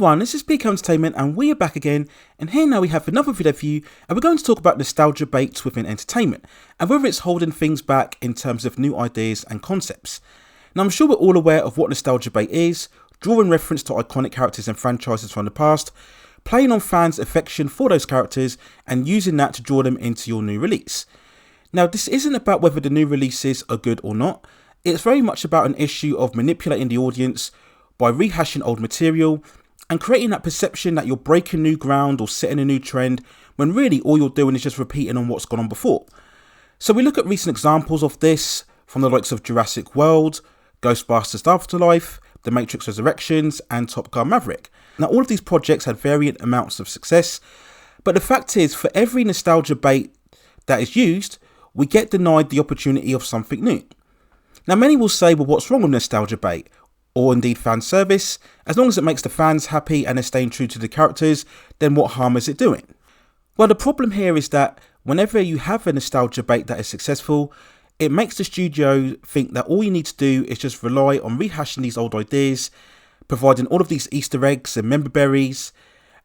everyone, this is PK Entertainment and we are back again, and here now we have another video for you, and we're going to talk about nostalgia baits within entertainment and whether it's holding things back in terms of new ideas and concepts. Now I'm sure we're all aware of what nostalgia bait is, drawing reference to iconic characters and franchises from the past, playing on fans' affection for those characters and using that to draw them into your new release. Now this isn't about whether the new releases are good or not, it's very much about an issue of manipulating the audience by rehashing old material and creating that perception that you're breaking new ground or setting a new trend when really all you're doing is just repeating on what's gone on before. So we look at recent examples of this from the likes of Jurassic World, Ghostbusters Afterlife, The Matrix Resurrections and Top Gun Maverick. Now all of these projects had varying amounts of success, but the fact is for every nostalgia bait that is used, we get denied the opportunity of something new. Now many will say, well, what's wrong with nostalgia bait? Or indeed fan service? As long as it makes the fans happy and they're staying true to the characters, then what harm is it doing? Well, the problem here is that whenever you have a nostalgia bait that is successful, it makes the studio think that all you need to do is just rely on rehashing these old ideas, providing all of these Easter eggs and member berries,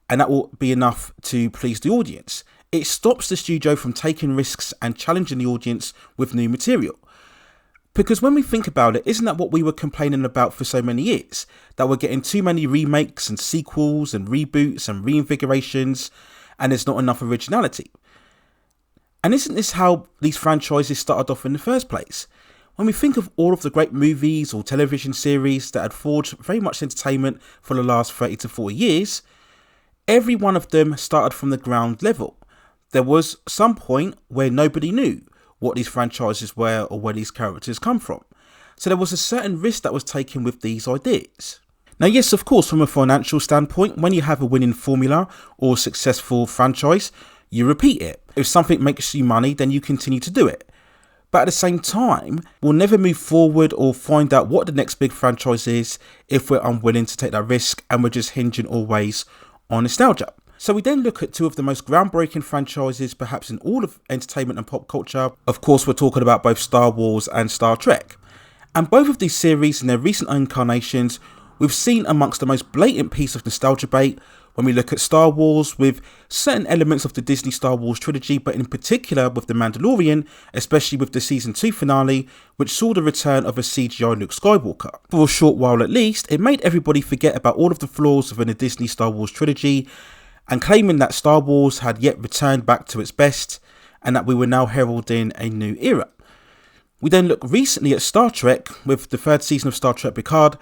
and that will be enough to please the audience. It stops the studio from taking risks and challenging the audience with new material. Because when we think about it, isn't that what we were complaining about for so many years? That we're getting too many remakes and sequels and reboots and reinvigorations, and there's not enough originality. And isn't this how these franchises started off in the first place? When we think of all of the great movies or television series that had forged very much entertainment for the last 30 to 40 years, every one of them started from the ground level. There was some point where nobody knew what these franchises were or where these characters come from. So there was a certain risk that was taken with these ideas. Now yes, of course, from a financial standpoint, when you have a winning formula or a successful franchise, you repeat it. If something makes you money, then you continue to do it. But at the same time, we'll never move forward or find out what the next big franchise is if we're unwilling to take that risk and we're just hinging always on nostalgia. So we then look at two of the most groundbreaking franchises perhaps in all of entertainment and pop culture. Of course, we're talking about both Star Wars and Star Trek. And both of these series in their recent incarnations, we've seen amongst the most blatant piece of nostalgia bait when we look at Star Wars with certain elements of the Disney Star Wars trilogy, but in particular with The Mandalorian, especially with the season 2 finale, which saw the return of a CGI Luke Skywalker. For a short while at least, it made everybody forget about all of the flaws within the Disney Star Wars trilogy, and claiming that Star Wars had yet returned back to its best and that we were now heralding a new era. We then look recently at Star Trek with the third season of Star Trek Picard,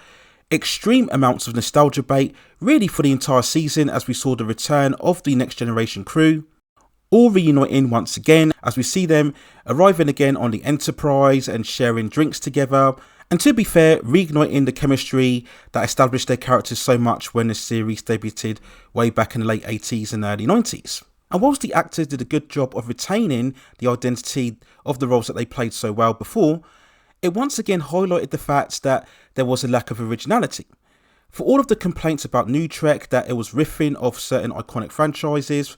extreme amounts of nostalgia bait really for the entire season as we saw the return of the Next Generation crew, all reuniting once again as we see them arriving again on the Enterprise and sharing drinks together. And to be fair, reigniting the chemistry that established their characters so much when the series debuted way back in the late 80s and early 90s. And whilst the actors did a good job of retaining the identity of the roles that they played so well before, it once again highlighted the fact that there was a lack of originality. For all of the complaints about New Trek that it was riffing off certain iconic franchises,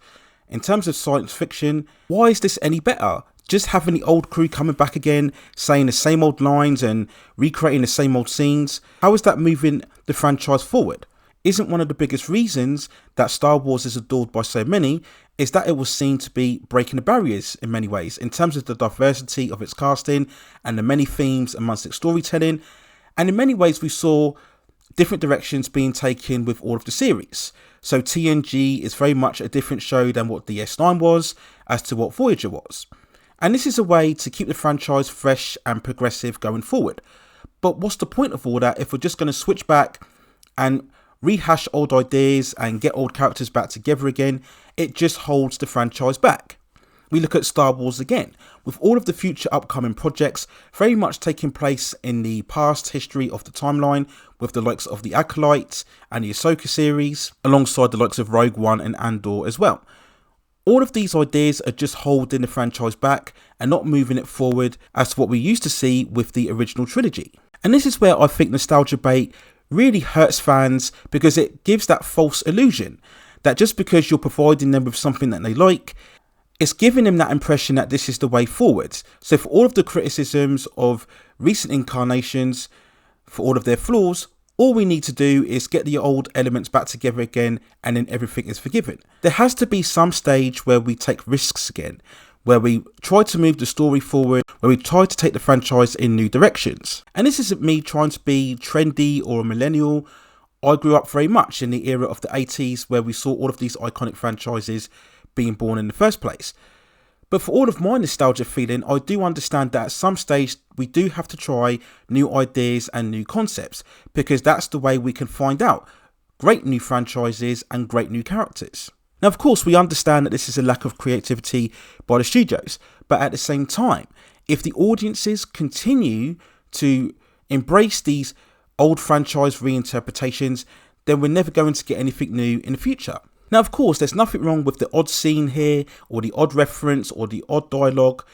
in terms of science fiction, why is this any better? Just having the old crew coming back again, saying the same old lines and recreating the same old scenes, how is that moving the franchise forward? Isn't one of the biggest reasons that Star Wars is adored by so many is that it was seen to be breaking the barriers in many ways in terms of the diversity of its casting and the many themes amongst its storytelling, and in many ways we saw different directions being taken with all of the series. So TNG is very much a different show than what DS9 was as to what Voyager was. And this is a way to keep the franchise fresh and progressive going forward. But what's the point of all that if we're just going to switch back and rehash old ideas and get old characters back together again? It just holds the franchise back. We look at Star Wars again, with all of the future upcoming projects very much taking place in the past history of the timeline, with the likes of the Acolyte and the Ahsoka series, alongside the likes of Rogue One and Andor as well. All of these ideas are just holding the franchise back and not moving it forward as to what we used to see with the original trilogy. And this is where I think nostalgia bait really hurts fans, because it gives that false illusion that just because you're providing them with something that they like, it's giving them that impression that this is the way forward. So for all of the criticisms of recent incarnations, for all of their flaws, All we need to do is get the old elements back together again, and then everything is forgiven. There has to be some stage where we take risks again, where we try to move the story forward, where we try to take the franchise in new directions. And this isn't me trying to be trendy or a millennial. I grew up very much in the era of the 80s where we saw all of these iconic franchises being born in the first place. But for all of my nostalgia feeling, I do understand that at some stage we do have to try new ideas and new concepts, because that's the way we can find out great new franchises and great new characters. Now, of course, we understand that this is a lack of creativity by the studios, but at the same time, if the audiences continue to embrace these old franchise reinterpretations, then we're never going to get anything new in the future. Now, of course, there's nothing wrong with the odd scene here, or the odd reference, or the odd dialogue,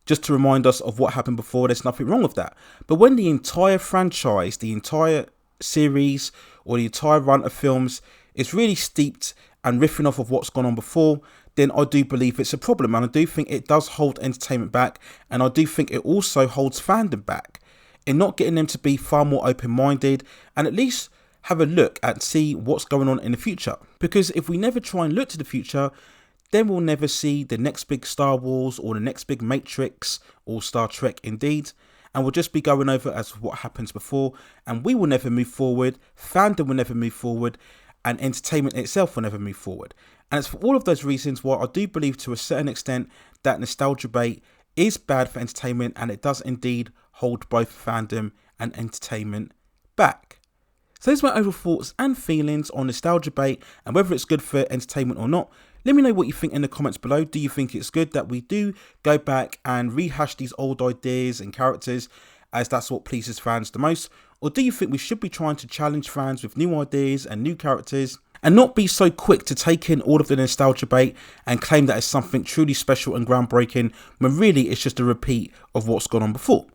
just to remind us of what happened before. There's nothing wrong with that. But when the entire franchise, the entire series, or the entire run of films is really steeped and riffing off of what's gone on before, then I do believe it's a problem. And I do think it does hold entertainment back. And I do think it also holds fandom back in not getting them to be far more open-minded and at least have a look and see what's going on in the future. Because if we never try and look to the future, then we'll never see the next big Star Wars or the next big Matrix or Star Trek indeed. And we'll just be going over as what happens before, and we will never move forward, fandom will never move forward, and entertainment itself will never move forward. And it's for all of those reasons why I do believe to a certain extent that nostalgia bait is bad for entertainment, and it does indeed hold both fandom and entertainment back. So those are my overall thoughts and feelings on nostalgia bait and whether it's good for entertainment or not. Let me know what you think in the comments below. Do you think it's good that we do go back and rehash these old ideas and characters, as that's what pleases fans the most? Or do you think we should be trying to challenge fans with new ideas and new characters, and not be so quick to take in all of the nostalgia bait and claim that it's something truly special and groundbreaking, when really it's just a repeat of what's gone on before?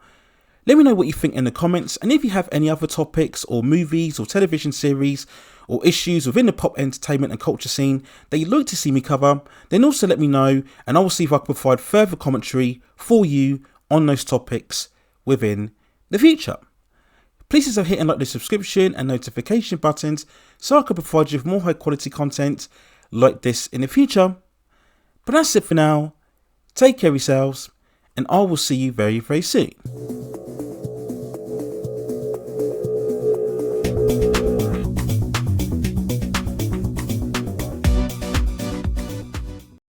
Let me know what you think in the comments, and if you have any other topics or movies or television series or issues within the pop entertainment and culture scene that you'd like to see me cover, then also let me know, and I will see if I can provide further commentary for you on those topics within the future. Please consider hitting like the subscription and notification buttons so I can provide you with more high quality content like this in the future. But that's it for now. Take care of yourselves, and I will see you very, very soon.